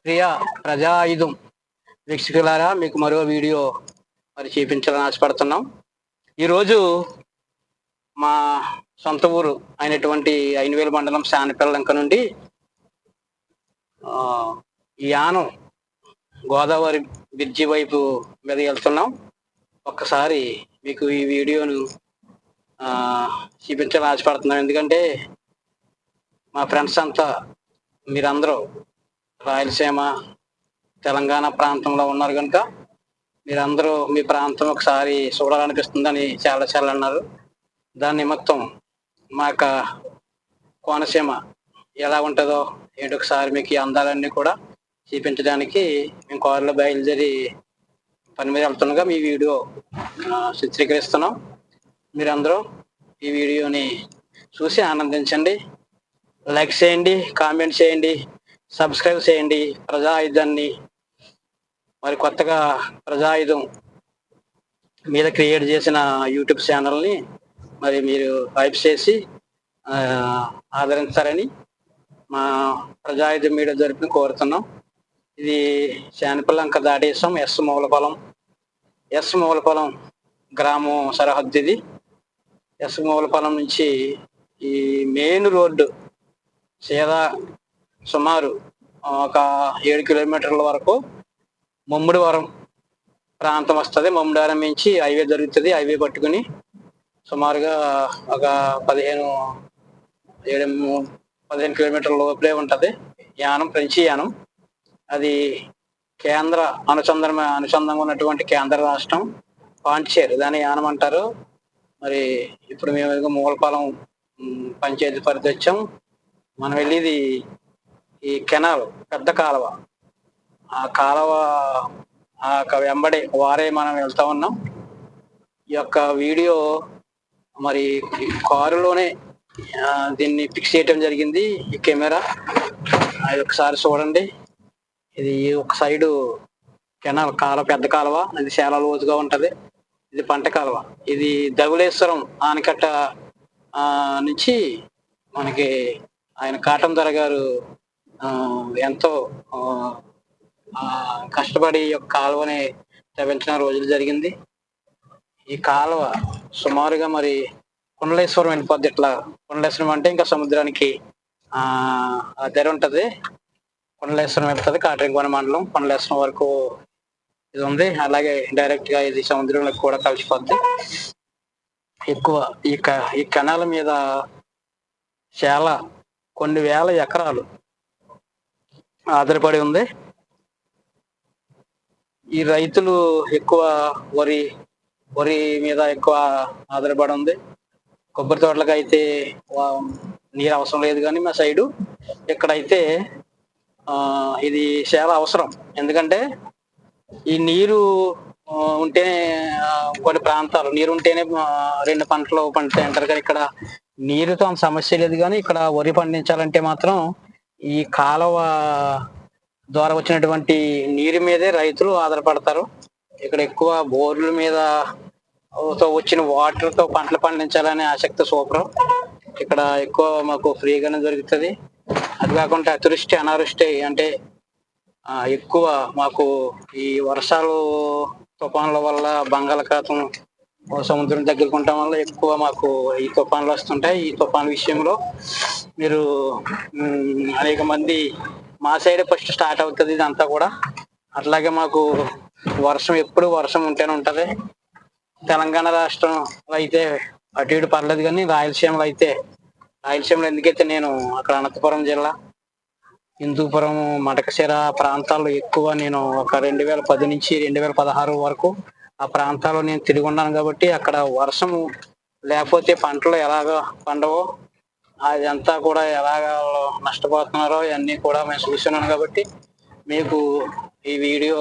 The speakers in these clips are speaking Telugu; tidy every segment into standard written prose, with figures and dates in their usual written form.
ప్రియ ప్రజాయుధం వీక్షకులారా, మీకు మరో వీడియో చూపించాలని ఆశపడుతున్నాం. ఈరోజు మా సొంత ఊరు అయినటువంటి ఐనవేలు మండలం శానపిల్లంక నుండి యానం గోదావరి బ్రిడ్జి వైపు మీద వెళ్తున్నాం. ఒక్కసారి మీకు ఈ వీడియోను చూపించాలని ఆశపడుతున్నాం. ఎందుకంటే మా ఫ్రెండ్స్ అంతా మీరందరూ రాయలసీమ తెలంగాణ ప్రాంతంలో ఉన్నారు కనుక మీరందరూ మీ ప్రాంతం ఒకసారి చూడాలనిపిస్తుందని చాలా అన్నారు. దాని నిమిత్తం మా యొక్క కోనసీమ ఎలా ఉంటుందో ఏంటి ఒకసారి మీకు ఈ అందాలన్నీ కూడా చూపించడానికి మేము కారులో బయలుదేరి పని మీద వెళ్తుండగా మీ వీడియో చిత్రీకరిస్తున్నాం. మీరందరూ ఈ వీడియోని చూసి ఆనందించండి. లైక్ చేయండి, కామెంట్ చేయండి, సబ్స్క్రైబ్ చేయండి. ప్రజాయుధాన్ని మరి కొత్తగా ప్రజాయుధం మీద క్రియేట్ చేసిన యూట్యూబ్ ఛానల్ని మరి మీరు హైప్ చేసి ఆదరించారని మా ప్రజాయుధం మీడియా తరపున కోరుతున్నాం. ఇది శానపిల్లంక దాటేసాం. ఎస్ మూలపొలం గ్రామం సరిహద్దు. ఇది ఎస్ మూలపొలం నుంచి ఈ మెయిన్ రోడ్డు సీదా సుమారు ఒక 7 కిలోమీటర్ల వరకు ముమ్మిడివరం ప్రాంతం వస్తుంది. ముమ్మిడివరం నుంచి హైవే దొరుకుతుంది. హైవే పట్టుకుని సుమారుగా ఒక 15 కిలోమీటర్ల లోపలే ఉంటుంది యానం, ఫ్రెంచి యానం. అది కేంద్ర అనుసంధానంగా ఉన్నటువంటి కేంద్ర రాష్ట్రం పాండిచేరి, దాన్ని యానం అంటారు. మరి ఇప్పుడు మేము మూలపాలెం పంచాయతీ పరిధి వచ్చాం. మనం వెళ్ళేది ఈ కెనాల్, పెద్ద కాలువ, ఆ కాలువ వెంబడి వారే మనం వెళ్తా ఉన్నాం. ఈ యొక్క వీడియో మరి కారులోనే దీన్ని ఫిక్స్ చేయటం జరిగింది. ఈ కెమెరా అది ఒకసారి చూడండి. ఇది ఒక సైడు కెనాల్ కాలువ, పెద్ద కాలువ. అది చాలా లోతుగా ఉంటది. ఇది పంట కాలువ. ఇది ధవళేశ్వరం ఆనకట్ట నుంచి మనకి ఆయన కాటం ధర గారు ఎంతో కష్టపడి ఈ యొక్క కాలువని తవ్వించిన రోజులు జరిగింది. ఈ కాలువ సుమారుగా మరి కుండలేశ్వరం వెళ్ళిపోద్ది. ఇట్లా కుండలేశ్వరం అంటే ఇంకా సముద్రానికి ధర ఉంటది. కుండలేశ్వరం వెళ్తుంది. కాటరింగోన మండలం కుండలేశ్వరం వరకు ఇది ఉంది. అలాగే డైరెక్ట్ గా ఇది సముద్రంలోకి కూడా కలిసిపోద్ది. ఎక్కువ ఈ కెనాల్ మీద చాలా కొన్ని వేల ఎకరాలు ఆధారపడి ఉంది. ఈ రైతులు ఎక్కువ వరి మీద ఎక్కువ ఆధారపడి ఉంది. కొబ్బరి తోటలకు అయితే నీరు అవసరం లేదు, కానీ మా సైడు ఇక్కడైతే ఇది చాలా అవసరం. ఎందుకంటే ఈ నీరు ఉంటేనే కొన్ని ప్రాంతాలు నీరు ఉంటేనే 2 పంటలు పండుతాయి అంటారు. కానీ ఇక్కడ నీరుతో అంత సమస్య లేదు. కానీ ఇక్కడ వరి పండించాలంటే మాత్రం ఈ కాలువ ద్వారా వచ్చినటువంటి నీరు మీదే రైతులు ఆధారపడతారు. ఇక్కడ ఎక్కువ బోర్ల మీద వచ్చిన వాటర్ తో పంటలు పండించాలనే ఆసక్తి సూపర్. ఇక్కడ ఎక్కువ మాకు ఫ్రీగానే దొరుకుతుంది. అది కాకుండా అతివృష్టి అనావృష్టి అంటే ఎక్కువ మాకు ఈ వర్షాలు తుఫాన్ల వల్ల బంగాళాఖాతం సముద్రం దగ్గరకు ఉండటం వల్ల ఎక్కువ మాకు ఈ తుఫాన్లు వస్తుంటాయి. ఈ తుఫాన్ విషయంలో మీరు అనేక మంది మా సైడ్ ఫస్ట్ స్టార్ట్ అవుతుంది ఇదంతా కూడా. అట్లాగే మాకు ఎప్పుడు వర్షం ఉంటేనే ఉంటది. తెలంగాణ రాష్ట్రంలో అయితే అటు ఇటు పర్లేదు, కానీ రాయలసీమలో ఎందుకైతే నేను అక్కడ అనంతపురం జిల్లా హిందూపురం, మడకశిర ప్రాంతాల్లో ఎక్కువ నేను ఒక 2010 నుంచి 2016 వరకు ఆ ప్రాంతాల్లో నేను తిరిగి ఉన్నాను. కాబట్టి అక్కడ వర్షం లేకపోతే పంటలు ఎలాగో పండవో, అదంతా కూడా ఎలాగ నష్టపోతున్నారో ఇవన్నీ కూడా మేము చూస్తున్నాను. కాబట్టి మీకు ఈ వీడియో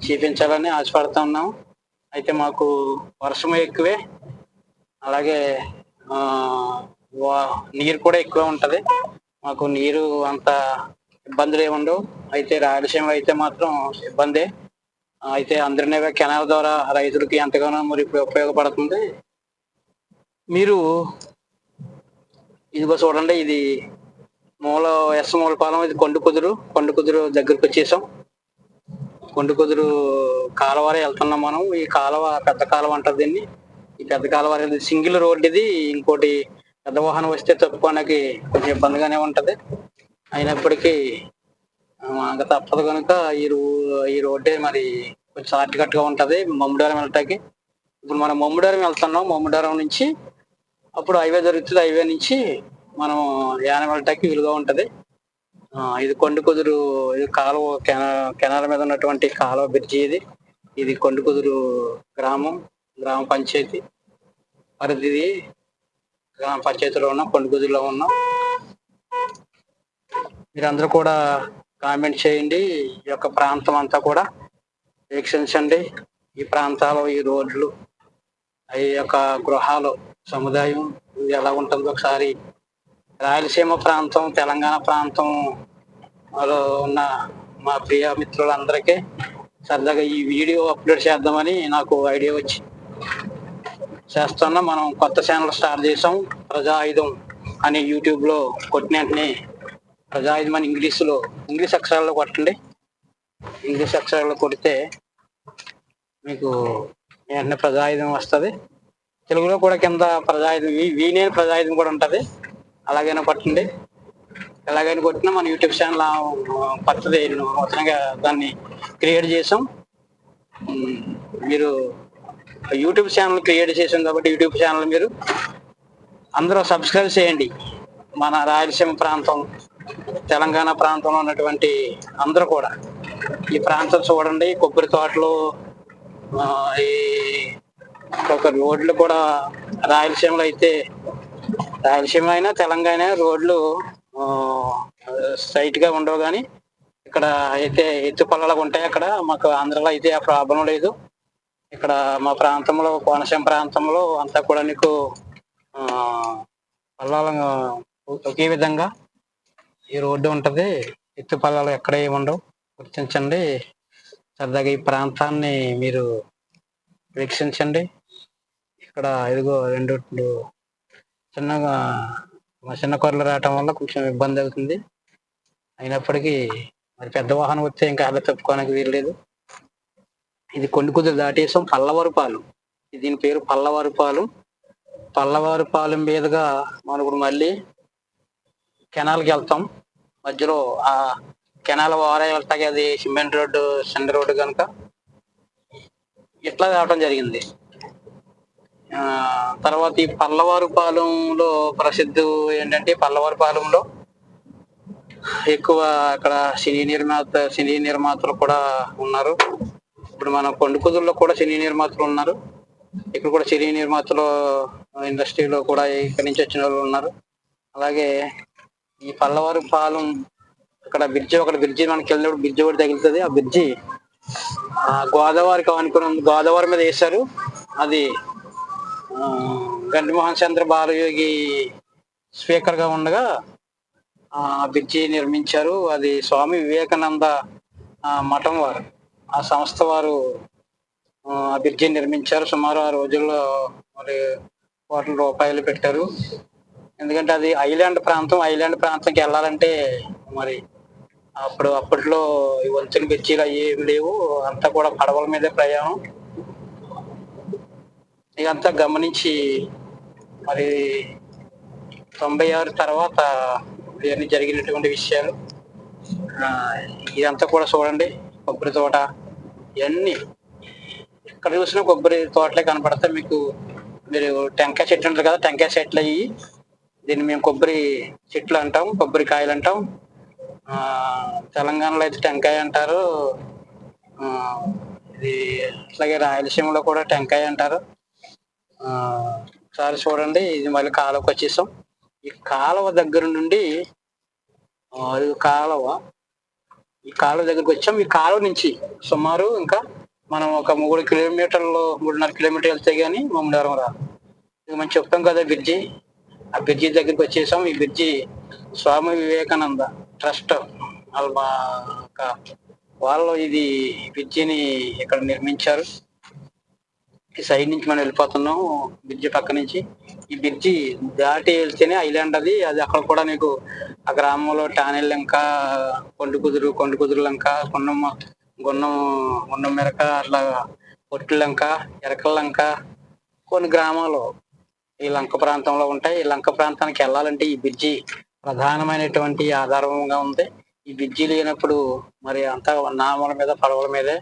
చూపించాలని ఆశపడుతున్నాం. అయితే మాకు వర్షం ఎక్కువే, అలాగే నీరు కూడా ఎక్కువ ఉంటది. మాకు నీరు అంత ఇబ్బందులు ఏముండవు. అయితే రాయలసీమ అయితే మాత్రం ఇబ్బందే. అయితే అందరినీ కెనాల్ ద్వారా రైతులకి ఎంతగానో మరి ఇప్పుడు ఉపయోగపడుతుంది. మీరు ఇదిగో చూడండి, ఇది మూలపాలెం, ఇది కొండ కుదురు దగ్గరికి వచ్చేసాం. కొండ కుదురు కాలువరే వెళ్తున్నాం మనం. ఈ కాలువ పెద్ద కాలువ అంటారు దీన్ని. ఈ పెద్ద కాలువ అనేది సింగిల్ రోడ్ ఇది. ఇంకోటి పెద్ద వాహనం వస్తే తప్పుకోవడానికి కొంచెం ఇబ్బందిగానే ఉంటది. అయినప్పటికీ ఇంకా తప్పదు కనుక ఈ రోడ్డే మరి కొంచెం షార్ట్ కట్ గా ఉంటది మమ్మిడారం వెళ్ళటానికి. ఇప్పుడు మనం మమ్మిడారం వెళ్తున్నాం. మమ్మిడారం నుంచి అప్పుడు హైవే దొరుకుతుంది. హైవే నుంచి మనం యానం వెళ్ళటానికి వీలుగా ఉంటది. ఇది కొండ కుదురు, ఇది కాలువ కెనాల్ మీద ఉన్నటువంటి కాలువ బ్రిడ్జి ఇది. ఇది కొండ కుదురు గ్రామ పంచాయతీ పరిధిది. గ్రామ పంచాయతీలో ఉన్నాం, కొండ కుదురులో ఉన్నాం. మీరందరూ కూడా కామెంట్ చేయండి. ఈ యొక్క ప్రాంతం అంతా కూడా వీక్షించండి. ఈ ప్రాంతాలు, ఈ రోడ్లు, ఈ యొక్క గృహాలు, సముదాయం ఎలా ఉంటుందో ఒకసారి రాయలసీమ ప్రాంతం, తెలంగాణ ప్రాంతం ఉన్న మా ప్రియ మిత్రులందరికీ సరదాగా ఈ వీడియో అప్లోడ్ చేద్దామని నాకు ఐడియా వచ్చి చేస్తున్నా. మనం కొత్త ఛానల్ స్టార్ట్ చేసాం, ప్రజాయుధం అని. యూట్యూబ్లో కొట్టిన వెంటనే ప్రజాయుధం అని ఇంగ్లీష్ అక్షరాల్లో కొట్టండి. ఇంగ్లీష్ అక్షరాల్లో కొడితే మీకు వెంటనే ప్రజాయుధం వస్తుంది. తెలుగులో కూడా కింద ప్రజాయుధం, వీనేని ప్రజాయుధం కూడా ఉంటుంది. అలాగైనా కొట్టండి. ఎలాగైనా కొట్టినా మన యూట్యూబ్ ఛానల్ కొత్తది నూతనంగా దాన్ని క్రియేట్ చేసాం. మీరు యూట్యూబ్ ఛానల్ క్రియేట్ చేసాం కాబట్టి యూట్యూబ్ ఛానల్ మీరు అందరూ సబ్స్క్రైబ్ చేయండి. మన రాయలసీమ ప్రాంతం, తెలంగాణ ప్రాంతంలో ఉన్నటువంటి అందరూ కూడా ఈ ప్రాంతం చూడండి. కొబ్బరి తోటలు, ఈ ఒక రోడ్లు కూడా రాయలసీమలో అయితే, రాయలసీమ అయినా తెలంగాణ రోడ్లు స్ట్రైట్ గా ఉండవు, కానీ ఇక్కడ అయితే ఎత్తు పల్లాలుగా ఉంటాయి. అక్కడ మాకు ఆంధ్రలో అయితే ఆ ప్రాబ్లం లేదు. ఇక్కడ మా ప్రాంతంలో, కోనసీమ ప్రాంతంలో అంతా కూడా నీకు పల్లాలు ఒకే విధంగా ఈ రోడ్డు ఉంటది. ఎత్తు పల్లాలు ఎక్కడ ఏమి ఉండవు. గుర్తించండి. సరదాగా ఈ ప్రాంతాన్ని మీరు వీక్షించండి. ఇక్కడ ఇదిగో రెండు చిన్న కొరలు రావటం వల్ల కొంచెం ఇబ్బంది అవుతుంది. అయినప్పటికీ మరి పెద్ద వాహనం వస్తే ఇంకా అలా తప్పుకోవడానికి వీల్లేదు. ఇది కొండ కుదురు దాటేసాం. పల్లవారిపాలెం, దీని పేరు పల్లవారిపాలెం మీదుగా మనం ఇప్పుడు మళ్ళీ కెనాల్కి వెళ్తాం. మధ్యలో ఆ కెనాల్ వారే వెళ్తాకి, అది సిమెంట్ రోడ్డు, సెండ్ రోడ్డు కనుక ఇట్లా రావడం జరిగింది. తర్వాత ఈ పల్లవారిపాలెంలో ప్రసిద్ధి ఏంటంటే, పల్లవారిపాలెంలో ఎక్కువ అక్కడ సినీ నిర్మాతలు కూడా ఉన్నారు. ఇప్పుడు మన కొండ కుదురులో కూడా సినీ నిర్మాతలు ఉన్నారు. ఇక్కడ కూడా సినీ నిర్మాతలు ఇండస్ట్రీలో కూడా ఇక్కడి నుంచి వచ్చిన వాళ్ళు ఉన్నారు. అలాగే ఈ పల్లవారిపాలెం ఇక్కడ బ్రిడ్జి మనకి వెళ్ళినప్పుడు బ్రిడ్జి కూడా తగులుతుంది. ఆ బ్రిడ్జి గోదావరికి అనుకుని గోదావరి మీద వేశారు. అది గండిమోహన్ చంద్ర బాలయోగి స్పీకర్ గా ఉండగా ఆ బ్రిడ్జి నిర్మించారు. అది స్వామి వివేకానంద మఠం వారు, ఆ సంస్థ వారు ఆ బ్రిడ్జి నిర్మించారు. సుమారు ఆ రోజుల్లో మరి కోట్ల రూపాయలు పెట్టారు. ఎందుకంటే అది ఐలాండ్ ప్రాంతంకి వెళ్ళాలంటే మరి అప్పట్లో ఈ వంతెన బ్రిడ్జీలు ఏమి లేవు. అంతా కూడా పడవల మీదే ప్రయాణం. ఇదంతా గమనించి మరి 96 తర్వాత ఇవన్నీ జరిగినటువంటి విషయాలు. ఇదంతా కూడా చూడండి. కొబ్బరి తోట, ఇవన్నీ ఎక్కడ చూసినా కొబ్బరి తోటలే కనపడతాయి మీకు. మీరు టెంకాయ చెట్లు ఉంటారు కదా, టెంకాయ చెట్లు అయ్యి, దీన్ని మేము కొబ్బరి చెట్లు అంటాం, కొబ్బరికాయలు అంటాం. తెలంగాణలో అయితే టెంకాయ అంటారు. ఇది అట్లాగే రాయలసీమలో కూడా టెంకాయ అంటారు. ఒకసారి చూడండి. ఇది మళ్ళీ కాలువకి వచ్చేసాం. ఈ కాలువ దగ్గర నుండి ఈ కాలువ దగ్గరికి వచ్చాం. ఈ కాలువ నుంచి సుమారు ఇంకా మనం ఒక 3.5 కిలోమీటర్లు వెళ్తే గానీ మమ్మడారం రాదు. ఇది మనం చెప్తాం కదా బ్రిడ్జి, ఆ బ్రిడ్జి దగ్గరికి వచ్చేసాం. ఈ బ్రిడ్జి స్వామి వివేకానంద ట్రస్ట్ వాళ్ళు ఇది బ్రిడ్జిని ఇక్కడ నిర్మించారు. ఈ సైడ్ నుంచి మనం వెళ్ళిపోతున్నాం బ్రిడ్జి పక్క నుంచి. ఈ బ్రిడ్జి దాటి వెళ్తేనే ఐలాండ్ అది. అక్కడ కూడా నీకు ఆ గ్రామంలో టానెల్ లంక, కొండు కుదురు లంక, గున్నం గున్నం మెరక, అట్లా పొట్టి లంక, ఎరకల లంక, కొన్ని గ్రామాలు ఈ లంక ప్రాంతంలో ఉంటాయి. ఈ లంక ప్రాంతానికి వెళ్ళాలంటే ఈ బ్రిడ్జి ప్రధానమైనటువంటి ఆధారంగా ఉంది. ఈ బ్రిడ్జి లేనప్పుడు మరి అంతా నామల మీద, పడవల మీదే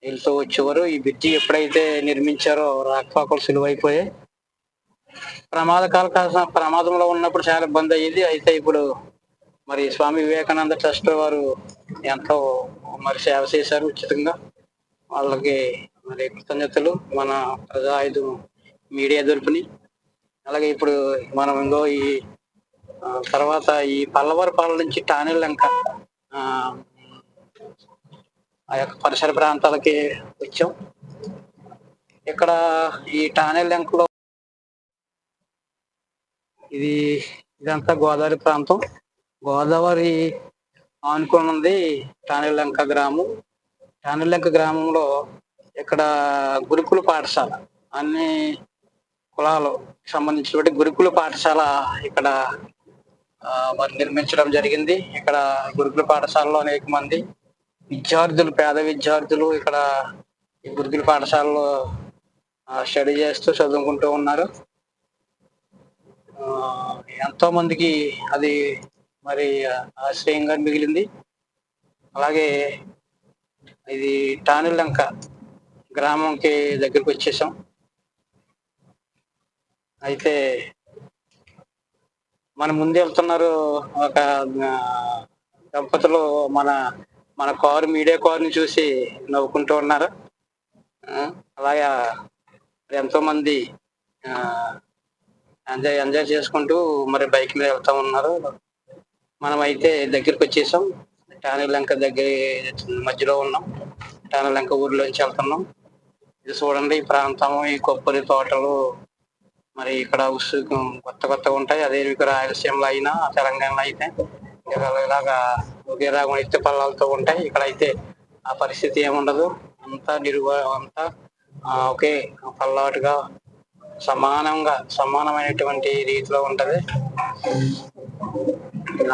వెళ్తూ వచ్చేవారు. ఈ బ్రిడ్జి ఎప్పుడైతే నిర్మించారో రాకపోకలు సులువైపోయాయి. ప్రమాదంలో ఉన్నప్పుడు చాలా ఇబ్బంది అయ్యేది. అయితే ఇప్పుడు మరి స్వామి వివేకానంద ట్రస్ట్ వారు ఎంతో మరి సేవ చేశారు ఉచితంగా. వాళ్ళకి మరి కృతజ్ఞతలు మన ప్రజా మీడియా తరపుని. అలాగే ఇప్పుడు మనం ఇంకో ఈ తర్వాత ఈ పల్లవరపాలెం నుంచి టానెల్ లంక ఆ యొక్క పరిసర ప్రాంతాలకి వచ్చాం. ఇక్కడ ఈ టానెల్ లంకలో ఇదంతా గోదావరి ప్రాంతం. గోదావరి ఆనుకొని ఉంది టానెల్ లంక గ్రామం. టానెల్ లంక గ్రామంలో ఇక్కడ గురుకుల పాఠశాల, అన్ని కులాలు సంబంధించినటువంటి గురుకుల పాఠశాల ఇక్కడ మరి నిర్మించడం జరిగింది. ఇక్కడ గురుకుల పాఠశాలలో అనేక మంది విద్యార్థులు, పేద విద్యార్థులు ఇక్కడ ఈ గురుకుల పాఠశాలలో స్టడీ చేస్తూ చదువుకుంటూ ఉన్నారు. ఎంతో మందికి అది మరి ఆశ్రయంగా మిగిలింది. అలాగే ఇది టానెల్ లంక గ్రామంకి దగ్గరికి వచ్చేసాం. అయితే మన ముందు వెళ్తున్నారు ఒక దంపతులు మన కారు, మీడియా కారుని చూసి నవ్వుకుంటూ ఉన్నారు. అలాగే ఎంతో మంది ఎంజాయ్ చేసుకుంటూ మరి బైక్ మీద వెళ్తా ఉన్నారు. మనం అయితే దగ్గరికి వచ్చేసాం. టానెల్ లంక దగ్గర మధ్యలో ఉన్నాం. టానెల్ లంక ఊరిలోంచి వెళ్తున్నాం. ఇది చూడండి ఈ ప్రాంతం, ఈ కొబ్బరి తోటలు మరి ఇక్కడ కొత్తగా ఉంటాయి. అదే మీకు రాయలసీమలో అయినా, తెలంగాణలో అయితే ఇలాగా ఒకేలాగా ఎత్తి పల్లాలతో ఉంటాయి. ఇక్కడైతే ఆ పరిస్థితి ఏముండదు. అంతా అంతా ఒకే పల్లాటుగా సమానమైనటువంటి రీతిలో ఉంటది.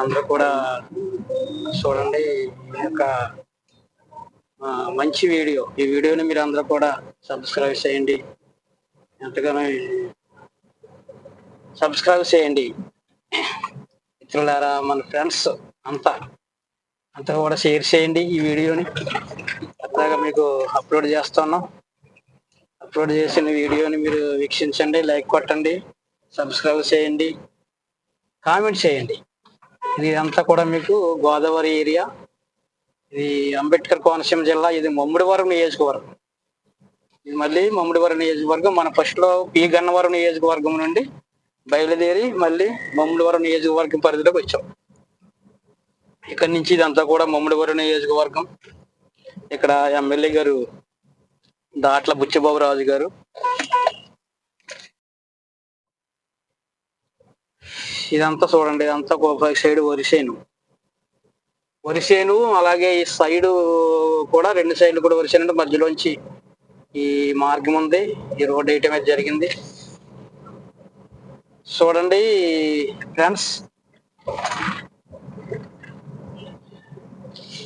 అందరూ కూడా చూడండి ఈ యొక్క మంచి వీడియో. ఈ వీడియోని మీరు అందరూ కూడా సబ్స్క్రైబ్ చేయండి. ఎంతగానో సబ్స్క్రైబ్ చేయండి మిత్రులారా. మన ఫ్రెండ్స్ అంతా కూడా షేర్ చేయండి ఈ వీడియోని. అట్లాగా మీకు అప్లోడ్ చేస్తున్నాం. అప్లోడ్ చేసిన వీడియోని మీరు వీక్షించండి, లైక్ కొట్టండి, సబ్స్క్రైబ్ చేయండి, కామెంట్ చేయండి. ఇది అంతా కూడా మీకు గోదావరి ఏరియా. ఇది అంబేద్కర్ కోనసీమ జిల్లా. ఇది ముమ్మిడివరం నియోజకవర్గం. ఇది మళ్ళీ ముమ్మిడివరం నియోజకవర్గం. మన ఫస్ట్లో పి గన్నవరం నియోజకవర్గం నుండి బయలుదేరి మళ్ళీ ముమ్మిడివరం నియోజకవర్గం పరిధిలోకి వచ్చాం. ఇక్కడి నుంచి ఇదంతా కూడా ముమ్మిడివరం నియోజకవర్గం. ఇక్కడ ఎమ్మెల్యే గారు దాట్ల బుచ్చిబాబు రాజు గారు. ఇదంతా చూడండి, ఇదంతా ఒక సైడ్ వరిసేను. అలాగే ఈ సైడు కూడా, రెండు సైడ్లు కూడా వరిసేను. మధ్యలోంచి ఈ మార్గం ఉంది. ఈ రోడ్ వేయటం అయితే జరిగింది. చూడండి ఫ్రెండ్స్,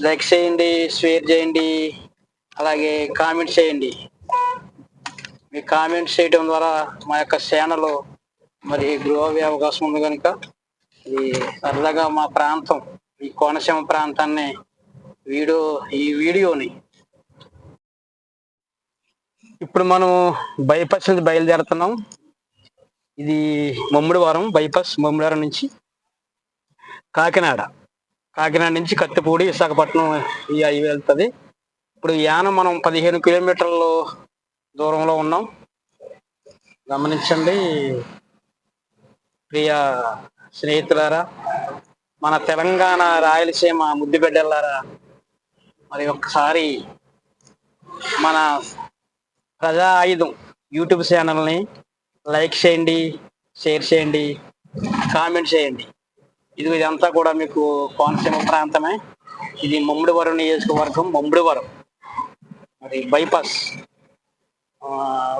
లైక్ చేయండి, షేర్ చేయండి, అలాగే కామెంట్ చేయండి. మీ కామెంట్ చేయడం ద్వారా మా యొక్క ఛానల్ మరి గ్రో అయ్యే అవకాశం ఉంది. కనుక ఈ సరదాగా మా ప్రాంతం, ఈ కోనసీమ ప్రాంతాన్ని ఈ వీడియోని ఇప్పుడు మనం బైపాస్ నుంచి బయలుదేరుతున్నాం. ఇది ముమ్మిడివరం బైపాస్. ముమ్మిడివరం నుంచి కాకినాడ నుంచి కత్తిపూడి, విశాఖపట్నం ఈ హైవే వెళ్తుంది. ఇప్పుడు యానం మనం 15 కిలోమీటర్ల దూరంలో ఉన్నాం. గమనించండి ప్రియ స్నేహితులారా, మన తెలంగాణ రాయలసీమ ముద్దుబిడ్డలారా. మరి ఒక్కసారి మన ప్రజా ఆయుధం యూట్యూబ్ ఛానల్ని లైక్ చేయండి, షేర్ చేయండి, కామెంట్ చేయండి. ఇదంతా కూడా మీకు కోనసీమ ప్రాంతమే. ఇది ముమ్మిడివరం నియోజకవర్గం. ముమ్మిడివరం మరి బైపాస్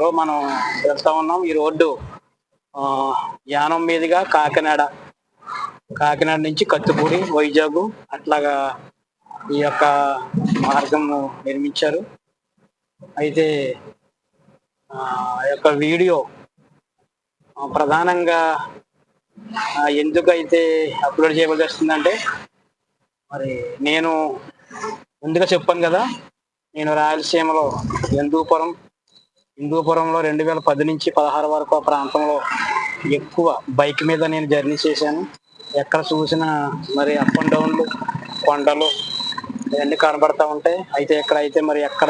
లో మనం వెళ్తా ఉన్నాం. ఈ రోడ్డు యానం మీదుగా కాకినాడ నుంచి కత్తిపూడి, వైజాగ్ అట్లాగా ఈ యొక్క మార్గం నిర్మించారు. అయితే ఆ యొక్క వీడియో ప్రధానంగా ఎందుకైతే అప్లోడ్ చేయవలసి వస్తుందంటే, మరి నేను ముందుగా చెప్పాను కదా, నేను రాయలసీమలో హిందూపురంలో 2010 నుంచి 16 వరకు ఆ ప్రాంతంలో ఎక్కువ బైక్ మీద నేను జర్నీ చేశాను. ఎక్కడ చూసినా మరి అప్ అండ్ డౌన్లు, కొండలు ఇవన్నీ కనబడతా ఉంటాయి. అయితే ఎక్కడైతే మరి ఎక్కడ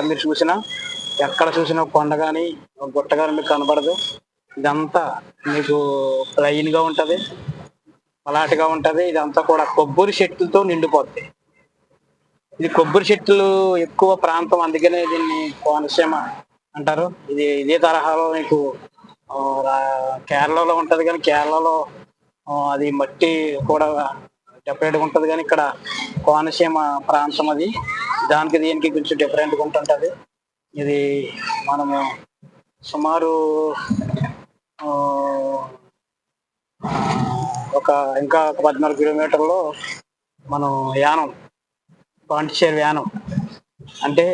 చూసినా కొండ కానీ గుట్ట కానీ మీకు కనబడదు. ఇదంతా మీకు ప్లెయిన్ గా ఉంటది, అలాంటిగా ఉంటది. ఇదంతా కూడా కొబ్బరి చెట్లతో నిండిపోద్ది. ఇది కొబ్బరి చెట్లు ఎక్కువ ప్రాంతం, అందుకనే దీన్ని కోనసీమ అంటారు. ఇదే తరహాలో మీకు కేరళలో ఉంటది, కానీ కేరళలో అది మట్టి కూడా సెపరేట్గా ఉంటది, కానీ ఇక్కడ కోనసీమ ప్రాంతం అది. దీనికి కొంచెం డిఫరెంట్గా ఉంటుంటది. ఇది మనము సుమారు ఇంకా 14 కిలోమీటర్లో మనం పాండిచ్చేరి యానం అంటే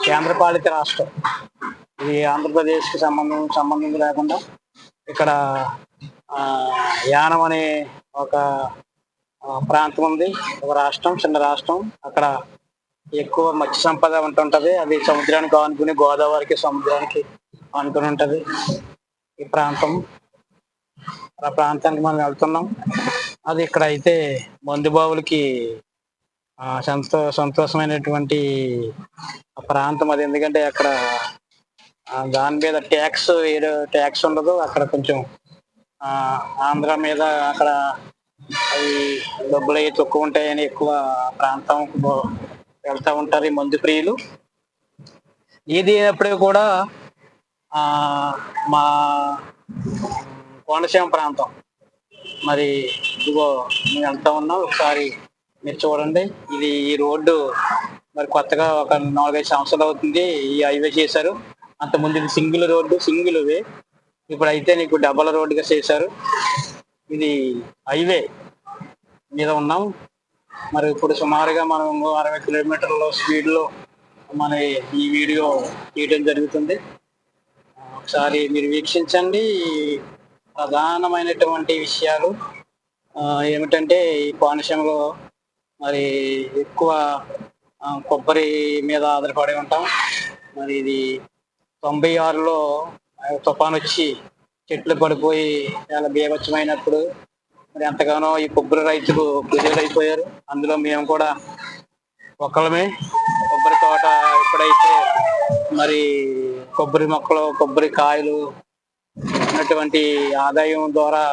కేంద్రపాలిత రాష్ట్రం. ఇది ఆంధ్రప్రదేశ్కి సంబంధం లేకుండా ఇక్కడ యానం అనే ఒక ప్రాంతం ఉంది, ఒక రాష్ట్రం, చిన్న రాష్ట్రం. అక్కడ ఎక్కువ మత్స్య సంపద ఉంటుంటది. అది సముద్రానికి ఆనుకుని, గోదావరికి సముద్రానికి ఆనుకుని ఉంటది ఈ ప్రాంతం. ఆ ప్రాంతానికి మనం వెళ్తున్నాం. అది ఇక్కడ అయితే మందుబావులకి సంతోషమైనటువంటి ప్రాంతం అది. ఎందుకంటే అక్కడ దాని మీద ట్యాక్స్ ఉండదు. అక్కడ కొంచెం ఆంధ్ర మీద అక్కడ అవి డబ్బులు అవి తక్కువ ఉంటాయని ఎక్కువ ప్రాంతం వెళ్తా ఉంటారు ఈ మందు ప్రియులు. ఏది అయినప్పటికీ కూడా మా కోనసీమ ప్రాంతం మరి ఇదిగో మేము వెళ్తా ఉన్నాం. ఒకసారి మీరు చూడండి. ఈ రోడ్డు మరి కొత్తగా ఒక 4-5 సంవత్సరాలు అవుతుంది ఈ హైవే చేశారు. అంతకుముందు ఇది సింగిల్ వే, ఇప్పుడైతే నీకు డబల్ రోడ్డుగా చేశారు. ఇది హైవే మీద ఉన్నాం. మరి ఇప్పుడు సుమారుగా మనం 60 కిలోమీటర్ల స్పీడ్లో మన ఈ వీడియో తీయడం జరుగుతుంది. ఒకసారి మీరు వీక్షించండి. ప్రధానమైనటువంటి విషయాలు ఏమిటంటే, ఈ కోనసీమలో మరి ఎక్కువ కొబ్బరి మీద ఆధారపడి ఉంటాం. మరి ఇది 96లో తుఫాన్ వచ్చి చెట్లు పడిపోయి చాలా బీభత్సమైనప్పుడు మరి ఎంతగానో ఈ కొబ్బరి రైతులు కుదేలైపోయారు. అందులో మేము కూడా ఒకళ్ళమే. కొబ్బరి తోట ఎప్పుడైతే మరి కొబ్బరి మొక్కలు, కొబ్బరి కాయలు ఉన్నటువంటి ఆదాయం ద్వారా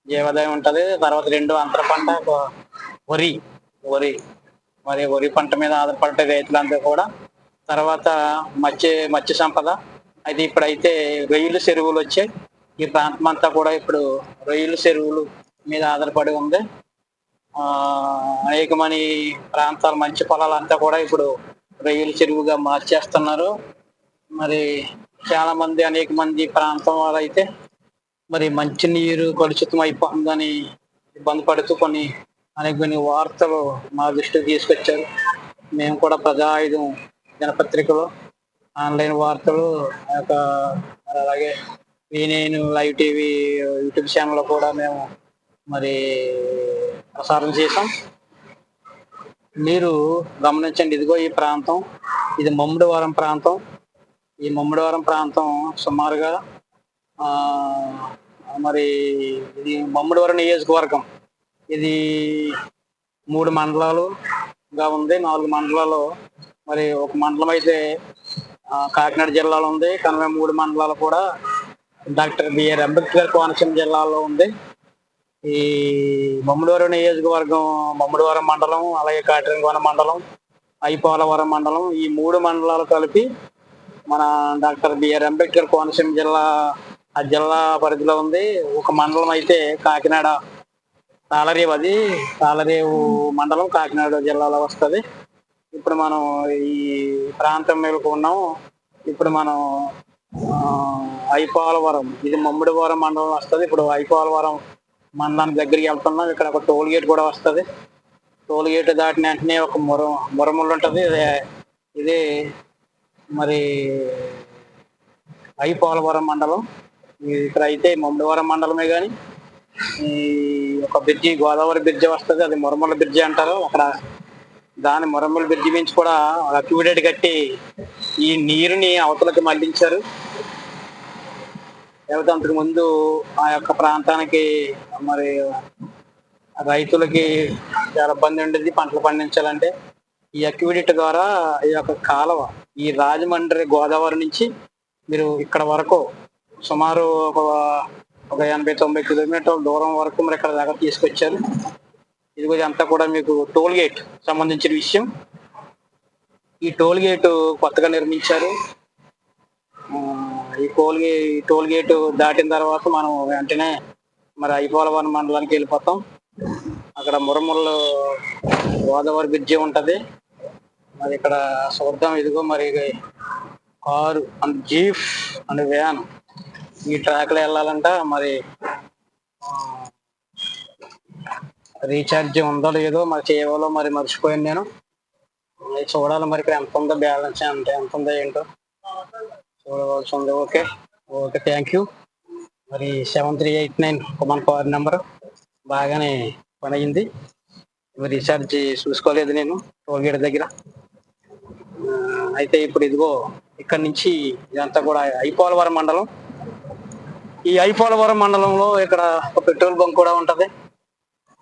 జీవాదాయం ఉంటది. తర్వాత రెండో అంతర పంట వరి పంట మీద ఆధారపడే రైతులంతా కూడా. తర్వాత మత్స్య సంపద. అయితే ఇప్పుడైతే రొయ్యల చెరువులు వచ్చాయి. ఈ ప్రాంతం అంతా కూడా ఇప్పుడు రొయ్యల చెరువులు మీద ఆధారపడి ఉంది. అనేకమంది ప్రాంతాలు, మంచి పొలాలంతా కూడా ఇప్పుడు రొయ్యల చెరువుగా మార్చేస్తున్నారు. మరి అనేక మంది ప్రాంతం వాళ్ళు అయితే మరి మంచినీరు కలుషితం అయిపోతుందని ఇబ్బంది పడుతూ అనేకమైన వార్తలు మా దృష్టికి తీసుకొచ్చారు. మేము కూడా ప్రజాయుధం దినపత్రికలో, ఆన్లైన్ వార్తలు, అలాగే V9 లైవ్ టీవీ యూట్యూబ్ ఛానల్లో కూడా మేము మరి ప్రసారం చేసాం. మీరు గమనించండి. ఇదిగో ఈ ప్రాంతం, ఇది మమ్మిడివరం ప్రాంతం. ఈ మమ్మిడివరం ప్రాంతం సుమారుగా మరి ఇది మమ్మిడివరం నియోజకవర్గం. ఇది 3 మండలాలుగా ఉంది. 4 మండలాలు. మరి ఒక మండలం అయితే కాకినాడ జిల్లాలో ఉంది. కనుక 3 మండలాలు కూడా డాక్టర్ బిఆర్ అంబేద్కర్ కోనసీమ జిల్లాలో ఉంది. ఈ మమ్మిడివరం నియోజకవర్గం, మమ్మిడివరం మండలం, అలాగే కాటరంగోన మండలం, ఐపోలవరం మండలం, ఈ 3 మండలాలు కలిపి మన డాక్టర్ బిఆర్ అంబేద్కర్ కోనసీమ జిల్లా ఆ జిల్లా పరిధిలో ఉంది. ఒక మండలం అయితే కాకినాడ తాళరేవు మండలం కాకినాడ జిల్లాలో వస్తుంది. ఇప్పుడు మనం ఈ ప్రాంతం మీద ఉన్నాం. ఇప్పుడు మనం ఐపోలవరం, ఇది మమ్మిడివరం మండలం వస్తుంది. ఇప్పుడు ఐపోలవరం మండలానికి దగ్గరికి వెళ్తున్నాం. ఇక్కడ ఒక టోల్ గేట్ కూడా వస్తుంది. టోల్ గేట్ దాటిన వెంటనే ఒక మురములు ఉంటుంది. ఇది మరి ఐపోలవరం మండలం. ఇక్కడ అయితే మమ్మిడివరం మండలమే కానీ ఈ ఒక బ్రిడ్జి, గోదావరి బ్రిడ్జి వస్తుంది. అది మురమల బ్రిడ్జి అంటారు. అక్కడ దాని మురమల బ్రిడ్జి నుంచి కూడా అక్విడేట్ కట్టి ఈ నీరుని అవతలకి మళ్లించారు. లేకపోతే అంతకు ముందు ఆ యొక్క ప్రాంతానికి మరి రైతులకి చాలా ఇబ్బంది ఉండేది పంటలు పండించాలంటే. ఈ అక్విడేట్ ద్వారా ఈ యొక్క కాలువ ఈ రాజమండ్రి గోదావరి నుంచి మీరు ఇక్కడ వరకు సుమారు ఒక 80-90 కిలోమీటర్ల దూరం వరకు మరి ఇక్కడ దాకా తీసుకొచ్చారు. ఇదిగో అంతా కూడా మీకు టోల్ గేట్ సంబంధించిన విషయం. ఈ టోల్ గేట్ కొత్తగా నిర్మించారు. ఈ టోల్ గేట్ దాటిన తర్వాత మనం వెంటనే మరి ఐపోలవరం మండలానికి వెళ్ళిపోతాం. అక్కడ మురముల్లో గోదావరి బ్రిడ్జి ఉంటది. మరి ఇక్కడ చూద్దాం. ఇదిగో మరి car and jeep and van ఈ ట్రాక్ లో వెళ్ళాలంట. మరి రీఛార్జ్ ఉందో లేదో మరి చేయవాలో మరి మర్చిపోయాను నేను. చూడాలి మరి ఇక్కడ ఎంత ఉందో బ్యాలెన్స్, అంటే ఎంత ఉందో ఏంటో చూడవలసి ఉంది. Okay okay, thank you. మరి 7389 మన కార్ నెంబర్ బాగానే పని అయింది. రీఛార్జ్ చూసుకోలేదు నేను టోల్ గేట్ దగ్గర. అయితే ఇప్పుడు ఇదిగో ఇక్కడ నుంచి ఇదంతా కూడా ఐపోలవరం మండలం. ఈ ఐపోలవరం మండలంలో ఇక్కడ ఒక పెట్రోల్ బంక్ కూడా ఉంటది.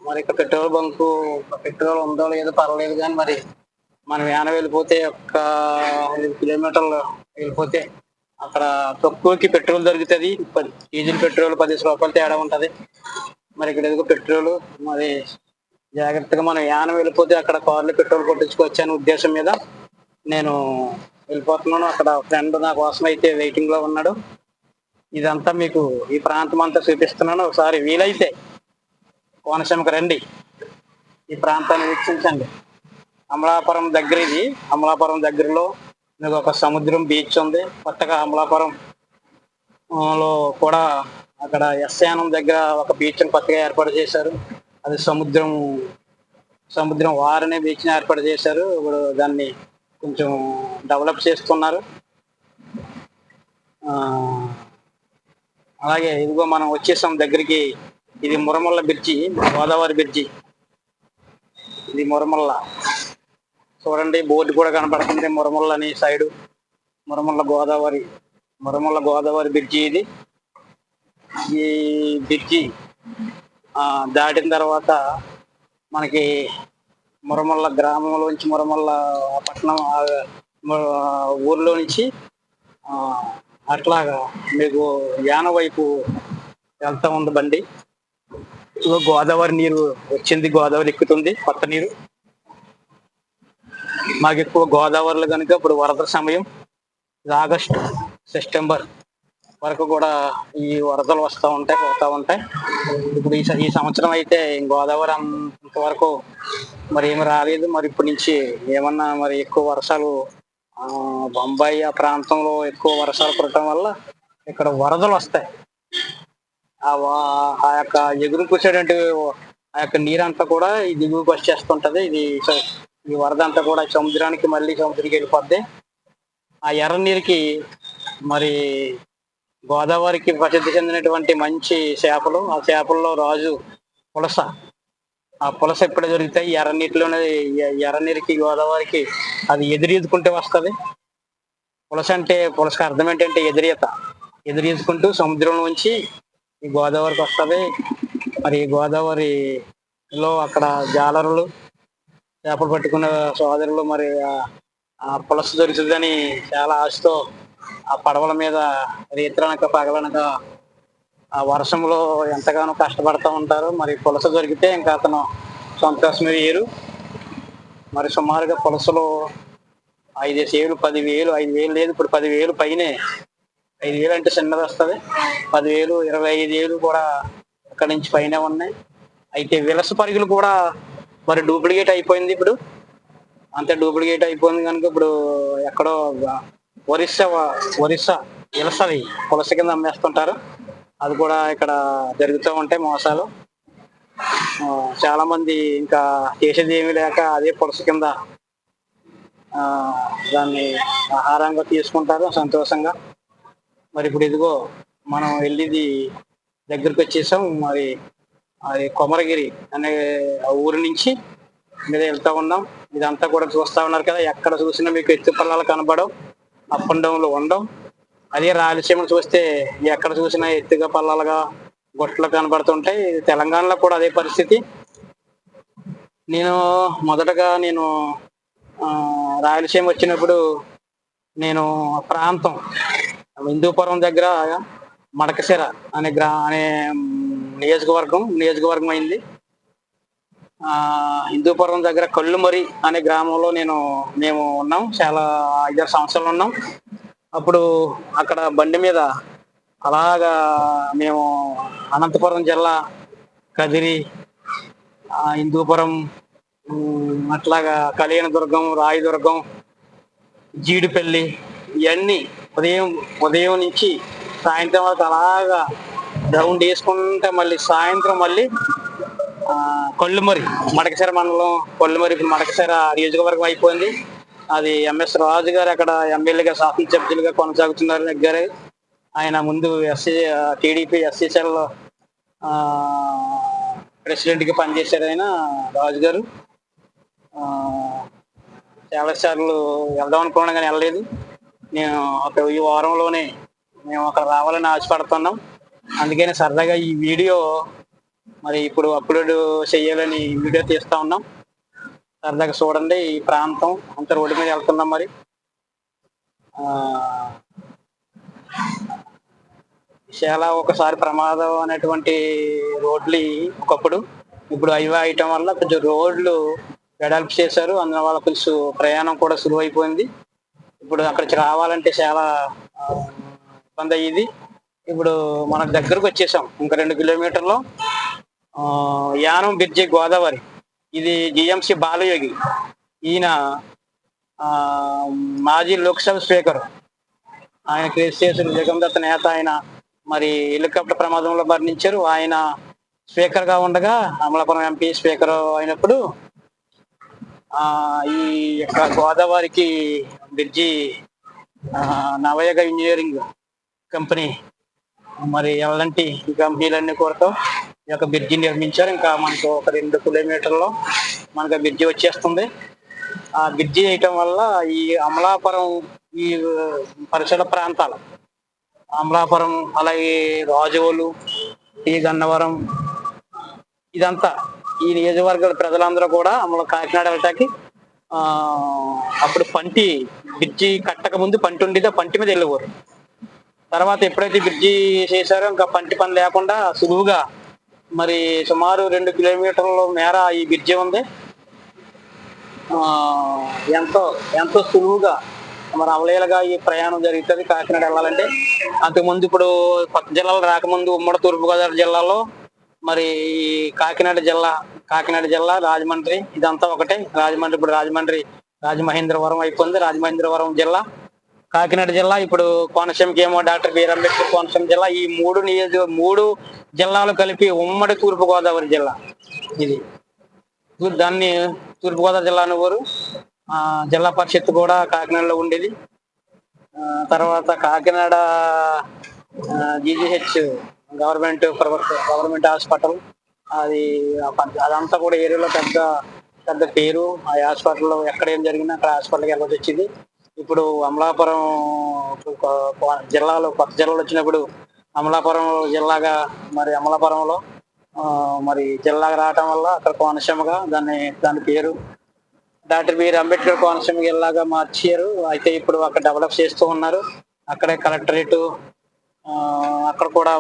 మరి ఇక్కడ పెట్రోల్ ఉందో లేదో పర్వాలేదు కానీ మరి మనం వ్యాన వెళ్ళిపోతే ఒక 5 కిలోమీటర్లు వెళ్ళిపోతే అక్కడ తక్కువకి పెట్రోల్ దొరుకుతుంది. డీజిల్ పెట్రోల్ 10 రూపాయలు తేడా ఉంటది. మరి ఇక్కడ ఎదుగు పెట్రోల్ మరి జాగ్రత్తగా మనం యానం వెళ్ళిపోతే అక్కడ కార్లో పెట్రోల్ కొట్టించుకోవచ్చు అనే ఉద్దేశం మీద నేను వెళ్ళిపోతున్నాను. అక్కడ ఫ్రెండ్ నా కోసం అయితే వెయిటింగ్ లో ఉన్నాడు. ఇదంతా మీకు ఈ ప్రాంతం అంతా చూపిస్తున్నాను. ఒకసారి వీలైతే కోనసీమకు రండి, ఈ ప్రాంతాన్ని వీక్షించండి. అమలాపురం దగ్గర, ఇది అమలాపురం దగ్గరలో మీకు ఒక సముద్రం బీచ్ ఉంది. కొత్తగా అమలాపురం లో కూడా అక్కడ ఎస్యానం దగ్గర ఒక బీచ్ కొత్తగా ఏర్పాటు చేశారు. అది సముద్రం వారనే బీచ్ ని ఏర్పాటు చేశారు. ఇప్పుడు దాన్ని కొంచెం డెవలప్ చేస్తున్నారు. అలాగే ఇదిగో మనం వచ్చేసాం దగ్గరికి. ఇది మురమల్ల బ్రిడ్జి, గోదావరి బ్రిడ్జి. ఇది మురమల్ల చూడండి, బోర్డు కూడా కనపడుతుంది మురమల్ల అని సైడు. మురమల్ల గోదావరి బ్రిడ్జి ఇది. ఈ బ్రిడ్జి దాటిన తర్వాత మనకి మురమల్ల గ్రామంలోంచి, మురమల్ల పట్టణం ఊర్లో నుంచి అట్లాగా మీకు యాన వైపు వెళ్తా ఉంది బండి. గోదావరి నీరు వచ్చింది, గోదావరి ఎక్కుతుంది, కొత్త నీరు. మాకు ఎక్కువ గోదావరిలో కనుక ఇప్పుడు వరద సమయం. ఆగస్టు సెప్టెంబర్ వరకు కూడా ఈ వరదలు వస్తూ ఉంటాయి, పోతూ ఉంటాయి. ఇప్పుడు ఈ సంవత్సరం అయితే గోదావరి అంతవరకు మరి ఏమి రాలేదు. మరి ఇప్పటి నుంచి ఏమన్నా మరి ఎక్కువ వర్షాలు బొంబాయి ఆ ప్రాంతంలో ఎక్కువ వర్షాలు పడటం వల్ల ఇక్కడ వరదలు వస్తాయి. ఆ యొక్క ఎగురుకు వచ్చేటువంటి ఆ యొక్క నీరంతా కూడా ఈ దిగువకు వచ్చేస్తుంటది. ఈ వరద అంతా కూడా సముద్రానికి వెళ్ళిపోద్ది. ఆ ఎర్ర నీరుకి మరి గోదావరికి ప్రసిద్ధి చెందినటువంటి మంచి చేపలు, ఆ చేపల్లో రాజు పులస. ఆ పులస ఎప్పుడే దొరుకుతాయి ఎర్ర నీటిలోనే. ఎర్ర నీరుకి గోదావరికి అది ఎదురీదుకుంటూ వస్తుంది. పులసకి అర్థం ఏంటంటే ఎదురీదుకుంటూ సముద్రం నుంచి ఈ గోదావరికి వస్తుంది. మరి గోదావరిలో అక్కడ జాలరులు, చేపలు పట్టుకునే సోదరులు మరి ఆ పులస దొరుకుతుందని చాలా ఆశతో ఆ పడవల మీద రీత్రనక పగలనక ఆ వర్షంలో ఎంతగానో కష్టపడుతూ ఉంటారు. మరి పులస దొరికితే ఇంకా అతను సంతోషమే వేరు. మరి సుమారుగా పులసలో 5,000, 10,000, 5,000 లేదు, ఇప్పుడు 10,000 పైనే. 5,000 అంటే చిన్నది వస్తుంది. 10,000, 25,000 కూడా అక్కడి నుంచి పైన ఉన్నాయి. అయితే విలస పరుగులు కూడా మరి డూప్లికేట్ అయిపోయింది. ఇప్పుడు అంతే డూప్లికేట్ అయిపోయింది కనుక ఇప్పుడు ఎక్కడో ఒరిస్సా ఒరిస్సా ఇలసవి పులస కింద అమ్మేస్తుంటారు. అది కూడా ఇక్కడ జరుగుతూ ఉంటాయి మోసాలు. చాలా మంది ఇంకా చేసేది ఏమీ లేక అదే పులస కింద ఆ దాన్ని ఆహారంగా తీసుకుంటారు సంతోషంగా. మరి ఇప్పుడు ఇదిగో మనం వెళ్ళిది దగ్గరికి వచ్చేసాం. మరి అది కొమరగిరి అనే ఊరి నుంచి మీద వెళ్తా ఉన్నాం. ఇదంతా కూడా చూస్తా ఉన్నారు కదా, ఎక్కడ చూసినా మీకు ఎత్తు పల్లాలు కనబడవు, అప్ అండ్ డౌన్లు ఉండవు. అదే రాయలసీమ చూస్తే ఎక్కడ చూసినా ఎత్తుగా పల్లాలుగా గుట్టలు కనబడుతుంటాయి. తెలంగాణలో కూడా అదే పరిస్థితి. నేను మొదటగా రాయలసీమ వచ్చినప్పుడు నేను ప్రాంతం హిందూపురం దగ్గర మడకశిర అనే నియోజకవర్గం అయింది. హిందూపురం దగ్గర కళ్ళుమరి అనే గ్రామంలో మేము ఉన్నాం. చాలా 5-6 సంవత్సరాలు ఉన్నాం. అప్పుడు అక్కడ బండి మీద అలాగా మేము అనంతపురం జిల్లా కదిరి, హిందూపురం, అట్లాగా కళ్యాణదుర్గం, రాయదుర్గం, జీడిపల్లి ఇవన్నీ ఉదయం నుంచి సాయంత్రం వరకు అలాగా రౌండ్ వేసుకుంటే మళ్ళీ సాయంత్రం మళ్ళీ కళ్ళుమరి మడకశిర మండలం, కళ్ళుమరి మడకశిర నియోజకవర్గం అయిపోయింది. అది ఎంఎస్ రాజు గారు అక్కడ ఎమ్మెల్యేగా శాసనసభ్యులుగా కొనసాగుతున్నారు నెగ్గారు. ఆయన ముందు టీడీపీ ఎస్సీసీఎల్ ప్రెసిడెంట్ గా పనిచేశారు ఆయన రాజు గారు. చాలా సార్లు వెళ్దాం అనుకున్నాం కానీ వెళ్ళలేదు. నేను ఈ వారంలోనే మేము అక్కడ రావాలని ఆశపడుతున్నాం. అందుకని సరదాగా ఈ వీడియో మరి ఇప్పుడు అప్లోడ్ చేయాలని వీడియో తీస్తా ఉన్నాం. సరదాగా చూడండి. ఈ ప్రాంతం అంత రోడ్డు మీద వెళ్తున్నాం. మరి చాలా ఒకసారి ప్రమాదం అనేటువంటి రోడ్లు ఒకప్పుడు, ఇప్పుడు అవి వేయటం వల్ల కొంచెం రోడ్లు వెడల్పు చేశారు. అందువల్ల వాళ్ళ కొంచెం ప్రయాణం కూడా సులువైపోయింది. ఇప్పుడు అక్కడికి రావాలంటే చాలా ఇబ్బంది అయ్యేది. ఇప్పుడు మన దగ్గరకు వచ్చేసాం. ఇంకా 2 కిలోమీటర్లు యానం బ్రిడ్జి గోదావరి. ఇది జిఎంసి బాలయోగి. ఈయన మాజీ లోక్సభ స్పీకర్. ఆయన కేసీఆర్ జగన్దత్త నేత. ఆయన మరి హెలికాప్టర్ ప్రమాదంలో మరణించారు. ఆయన స్పీకర్ గా ఉండగా అమలాపురం ఎంపీ స్పీకర్ అయినప్పుడు ఈ యొక్క గోదావరికి బ్రిడ్జి నవయుగ ఇంజనీరింగ్ కంపెనీ మరి ఎలాంటి కంపెనీలన్నీ కోరుతూ ఈ యొక్క బ్రిడ్జి నిర్మించారు. ఇంకా మనకు ఒక 2 కిలోమీటర్లో మనకు బ్రిడ్జి వచ్చేస్తుంది. ఆ బ్రిడ్జి వేయటం వల్ల ఈ అమలాపురం, ఈ పరిసర ప్రాంతాలు అమలాపురం, అలాగే రాజోలు, టీ గన్నవరం, ఇదంతా ఈ నియోజకవర్గాల ప్రజలందరూ కూడా కాకినాడ వెళ్ళటానికి అప్పుడు బ్రిడ్జి కట్టక ముందు పంటి ఉండేది. ఆ పంటి మీద వెళ్ళేవారు. తర్వాత ఎప్పుడైతే బ్రిడ్జి చేశారో ఇంకా పంటి పని లేకుండా సులువుగా మరి సుమారు 2 కిలోమీటర్ల మేర ఈ బ్రిడ్జి ఉంది. ఎంతో సులువుగా మరి అవలేలుగా ఈ ప్రయాణం జరుగుతుంది కాకినాడ వెళ్ళాలంటే. అంతకుముందు ఇప్పుడు కొత్త జిల్లాలు రాకముందు ఉమ్మడి తూర్పుగోదావరి జిల్లాలో మరి కాకినాడ జిల్లా, రాజమండ్రి ఇదంతా ఒకటే. రాజమండ్రి ఇప్పుడు రాజమహేంద్రవరం అయిపోయింది. రాజమహేంద్రవరం జిల్లా, కాకినాడ జిల్లా. ఇప్పుడు కోనసీమకి ఏమో డాక్టర్ బిఆర్ అంబేద్కర్ కోనసీమ జిల్లా. ఈ 3 జిల్లాలు కలిపి ఉమ్మడి తూర్పుగోదావరి జిల్లా ఇది. దాన్ని తూర్పుగోదావరి జిల్లా అనేవారు. జిల్లా పరిషత్ కూడా కాకినాడలో ఉండేది. తర్వాత కాకినాడ జీజీహెచ్ గవర్నమెంట్ హాస్పిటల్, అదంతా కూడా ఏరియాలో పెద్ద పేరు. ఆ హాస్పిటల్లో ఎక్కడ ఏం జరిగినా అక్కడ హాస్పిటల్కి వెళ్ళాల్సి వచ్చింది. ఇప్పుడు అమలాపురం జిల్లాలో కొత్త జిల్లాలు వచ్చినప్పుడు అమలాపురం జిల్లాగా మరి అమలాపురంలో మరి జిల్లాగా రావటం వల్ల అక్కడ కోనసీమగా దాని పేరు డాక్టర్ బిఆర్ అంబేద్కర్ కోనసీమ జిల్లాగా మార్చారు. అయితే ఇప్పుడు అక్కడ డెవలప్ చేస్తూ ఉన్నారు. అక్కడే కలెక్టరేట్, అక్కడ కూడా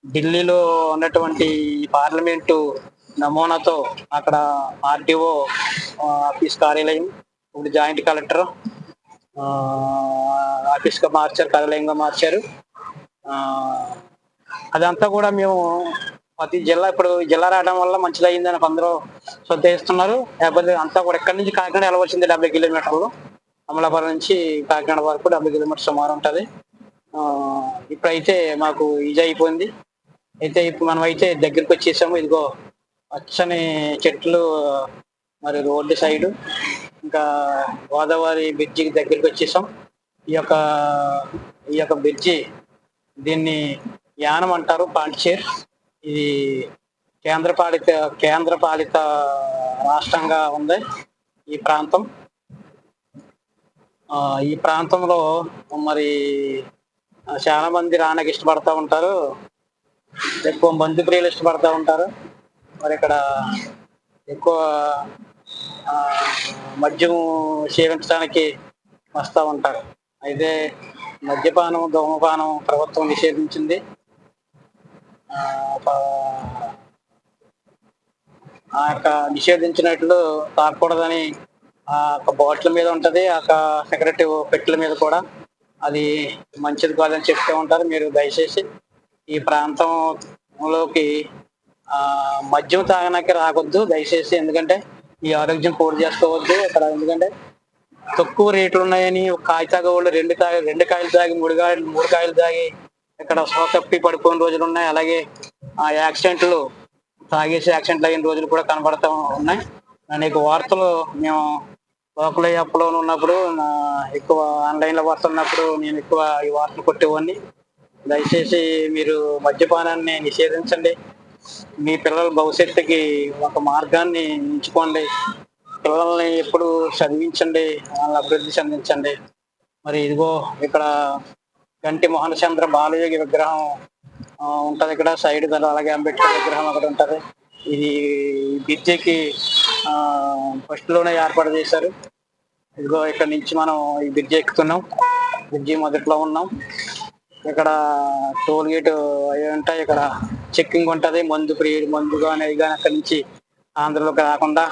ఢిల్లీలో ఉన్నటువంటి పార్లమెంటు నమూనాతో అక్కడ ఆర్టీఓ ఆఫీస్ కార్యాలయం, ఇప్పుడు జాయింట్ కలెక్టర్ ఆఫీస్గా మార్చారు, కార్యాలయంగా మార్చారు. అదంతా కూడా మేము ప్రతి జిల్లా ఇప్పుడు జిల్లా రావడం వల్ల మంచిది అయిందని అందరూ సంతోషిస్తున్నారు. లేకపోతే అంతా కూడా ఎక్కడి నుంచి కాకినాడ వెళ్ళవలసింది 70 కిలోమీటర్లు. అమలాపురం నుంచి కాకినాడ వరకు 70 కిలోమీటర్ సుమారు ఉంటుంది. ఇప్పుడైతే మాకు ఈజీ అయిపోయింది. అయితే ఇప్పుడు మనం అయితే దగ్గరికి వచ్చేసాము. ఇదిగో పచ్చని చెట్లు, మరి రోడ్డు సైడు, ఇంకా గోదావరి బ్రిడ్జికి దగ్గరికి వచ్చేసాం. ఈ యొక్క ఈ యొక్క బ్రిడ్జి, దీన్ని యానం అంటారు, పాండిచేర్. ఇది కేంద్రపాలిత రాష్ట్రంగా ఉంది ఈ ప్రాంతం. ఈ ప్రాంతంలో మరి చాలా మంది రానికి ఇష్టపడతా ఉంటారు. ఎక్కువ మందు ప్రియులు ఇష్టపడతా ఉంటారు. మరి ఇక్కడ ఎక్కువ మద్యం సేవించడానికి వస్తూ ఉంటారు. అయితే మద్యపానం, ధూమపానం ప్రభుత్వం నిషేధించింది. ఆ యొక్క నిషేధించినట్లు తాగకూడదని ఆ యొక్క బాటిల్ మీద ఉంటది, ఆ యొక్క సిగరెట్ పెట్టెల మీద కూడా అది మంచిది కాదని చెప్తూ ఉంటారు. మీరు దయచేసి ఈ ప్రాంతంలోకి మద్యం తాగడానికి రావద్దు దయచేసి. ఎందుకంటే ఈ ఆరోగ్యం పాడు చేసుకోవద్దు ఇక్కడ. ఎందుకంటే తక్కువ రేట్లు ఉన్నాయని కాయ తాగేవాళ్ళు రెండు కాయలు తాగి మూడు కాయలు తాగి ఇక్కడ సోకప్పి పడిపోయిన రోజులు ఉన్నాయి. అలాగే ఆ యాక్సిడెంట్లు, తాగేసి యాక్సిడెంట్లు అయిన రోజులు కూడా కనబడతా ఉన్నాయి. అనేక వార్తలు మేము లోకల్ యాప్లో ఉన్నప్పుడు, ఎక్కువ ఆన్లైన్లో వస్తున్నప్పుడు నేను ఎక్కువ ఈ వార్తలు కొట్టేవాడిని. దయచేసి మీరు మద్యపానాన్ని నిషేధించండి. మీ పిల్లల భవిష్యత్తుకి ఒక మార్గాన్ని ఎంచుకోండి. పిల్లల్ని ఎప్పుడు చదివించండి, వాళ్ళని అభివృద్ధి చెందించండి. మరి ఇదిగో ఇక్కడ గంటి మోహన చంద్ర బాలయోగి విగ్రహం ఉంటది ఇక్కడ సైడ్. అలాగే అంబేద్కర్ విగ్రహం అక్కడ ఉంటది. ఇది బ్రిడ్జికి ఫస్ట్ లోనే ఏర్పాటు చేశారు. ఇదిగో ఇక్కడ నుంచి మనం ఈ బ్రిడ్జి ఎక్కుతున్నాం. బ్రిడ్జి మొదట్లో ఉన్నాం. ఇక్కడ టోల్ గేట్ అవి ఉంటాయి. ఇక్కడ చెక్కింగ్ ఉంటది. మందు కానీ అది కానీ అక్కడి నుంచి ఆంధ్రలోకి రాకుండా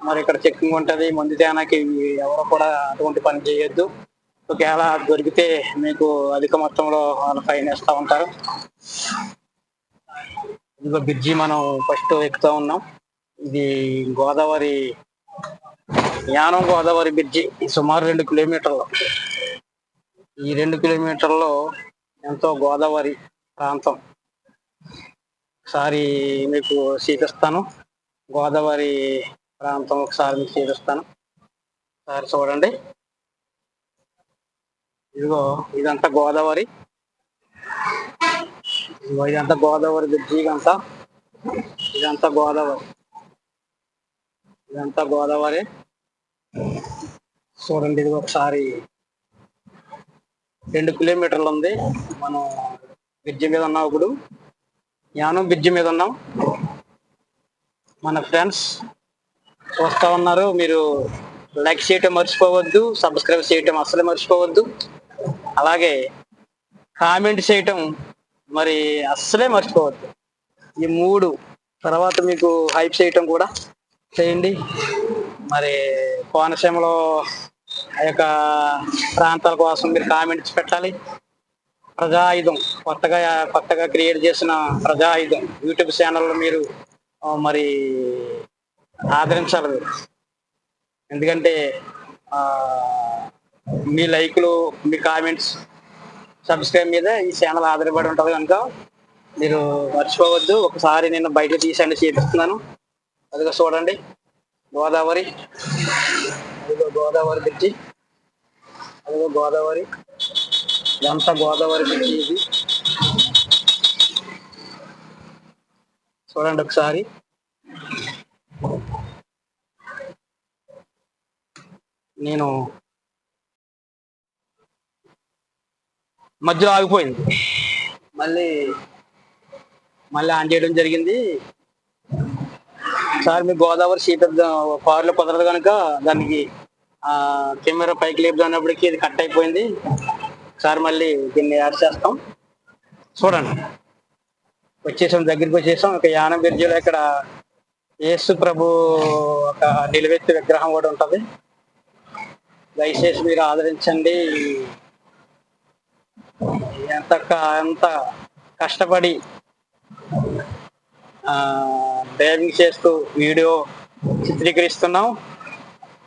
మరి ఇక్కడ చెక్కింగ్ ఉంటది. మందు తేనాకి ఎవరు కూడా అటువంటి పని చేయొద్దు. ఒకవేళ దొరికితే మీకు అధిక మొత్తంలో వాళ్ళు ఫైన్ వేస్తూ ఉంటారు. ఇదిగో బ్రిడ్జి మనం ఫస్ట్ ఎక్కుతా ఉన్నాం. ఇది యానం గోదావరి బ్రిడ్జి. సుమారు 2 కిలోమీటర్లు. ఈ 2 కిలోమీటర్లో ఎంతో గోదావరి ప్రాంతం. ఒకసారి మీకు చూపిస్తాను. గోదావరి ప్రాంతం ఒకసారి మీకు చూపిస్తాను. ఒకసారి చూడండి. ఇదిగో ఇదంతా గోదావరి. ఇదంతా గోదావరి బ్రిడ్జి. ఇదంతా గోదావరి. చూడండి, ఇది ఒకసారి 2 కిలోమీటర్లు ఉంది. మనం బ్రిడ్జి మీద ఉన్నాం. ఇప్పుడు యానం బ్రిడ్జి మీద ఉన్నాం. మన ఫ్రెండ్స్ చూస్తూ ఉన్నారు. మీరు లైక్ చేయటం మర్చిపోవద్దు, సబ్స్క్రైబ్ చేయటం అసలు మర్చిపోవద్దు. అలాగే కామెంట్ చేయటం మరి అస్సలే మర్చిపోవద్దు. ఈ 3 తర్వాత మీకు హైప్ చేయటం కూడా చేయండి. మరి కోనసీమలో ఆ యొక్క ప్రాంతాల కోసం మీరు కామెంట్స్ పెట్టాలి. ప్రజాయుధం కొత్తగా క్రియేట్ చేసిన ప్రజాయుధం యూట్యూబ్ ఛానల్లో మీరు మరి ఆదరించాలి. ఎందుకంటే మీ లైక్లు, మీ కామెంట్స్, సబ్స్క్రైబ్ మీద ఈ ఛానల్ ఆధారపడి ఉంటుంది కనుక మీరు మర్చిపోవద్దు. ఒకసారి నేను బయట తీసండి చూపిస్తున్నాను. అదిగో చూడండి గోదావరి. అదిగో గోదావరి బ్రిడ్జి. అదిగో గోదావరి. ఇదంతా గోదావరి బ్రిడ్జి. ఇది చూడండి ఒకసారి. నేను మధ్యలో ఆగిపోయింది. మళ్ళీ ఆన్ చేయడం జరిగింది. సార్ మీ గోదావరి కారులో కుదరదు కనుక దానికి కెమెరా పైకి లేపుతున్నప్పటికీ ఇది కట్ అయిపోయింది. సార్ మళ్ళీ దీన్ని యాడ్ చేస్తాం. చూడండి, దగ్గరికి వచ్చేసాం. ఇక యానం బ్రిడ్జిలో ఇక్కడ యేసు ప్రభు ఒక నిలువెత్తు విగ్రహం కూడా ఉంటది. దయచేసి మీరు ఆదరించండి. ఎంత కష్టపడి డ్రైవింగ్ చేస్తూ వీడియో చిత్రీకరిస్తున్నాం.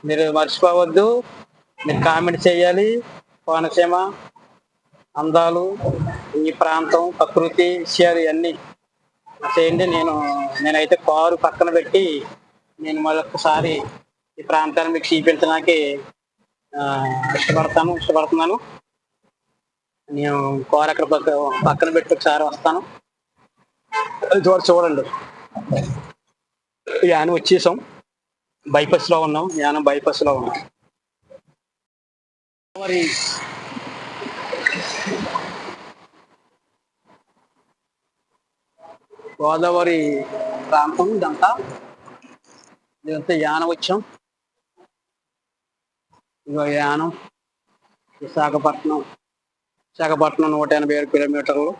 మీరు మర్చిపోవద్దు. మీరు కామెంట్ చేయాలి. కోనసీమ అందాలు, ఈ ప్రాంతం ప్రకృతి విషయాలు ఇవన్నీ చేయండి. నేనైతే కారు పక్కన పెట్టి నేను మరొకసారి ఈ ప్రాంతాన్ని మీకు చూపించడానికి ఇష్టపడుతున్నాను. నేను కారు అక్కడ పక్కన పెట్టి ఒకసారి వస్తాను. చూడండి, యానం వచ్చేసాం. బైపాస్ లో ఉన్నాం. యానం బైపాస్ లో ఉన్నాం. మరి గోదావరి ప్రాంతం ఇదంతా యానం వచ్చాం. ఇగో యానం విశాఖపట్నం 187 కిలోమీటర్లు.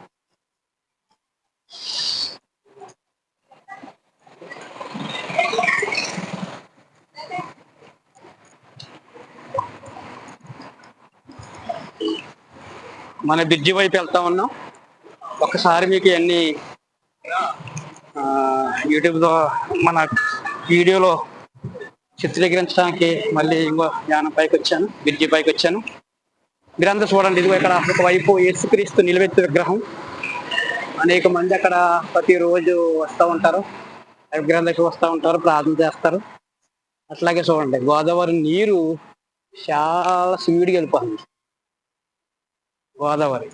మన బ్రిడ్జి వైపు వెళ్తా ఉన్నాం. ఒకసారి మీకు ఇవన్నీ యూట్యూబ్లో మన వీడియోలో చిత్రీకరించడానికి మళ్ళీ ఇంకో యానం పైకి వచ్చాను, బ్రిడ్జి పైకి వచ్చాను. మీరందరూ చూడండి, ఇదిగో ఇక్కడ ఒకవైపు యేసుక్రీస్తు నిలువెత్తు విగ్రహం. అనేక మంది అక్కడ ప్రతిరోజు వస్తూ ఉంటారు, విగ్రహం దగ్గర వస్తూ ఉంటారు, ప్రార్థన చేస్తారు. అట్లాగే చూడండి, గోదావరి నీరు చాలా స్పీడ్గా వెళ్ళిపోతుంది. గోదావరి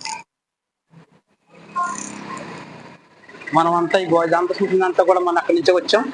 మనమంతా ఈ గోదావరి చూసినంతా కూడా మనం అక్కడి నుంచే వచ్చాం.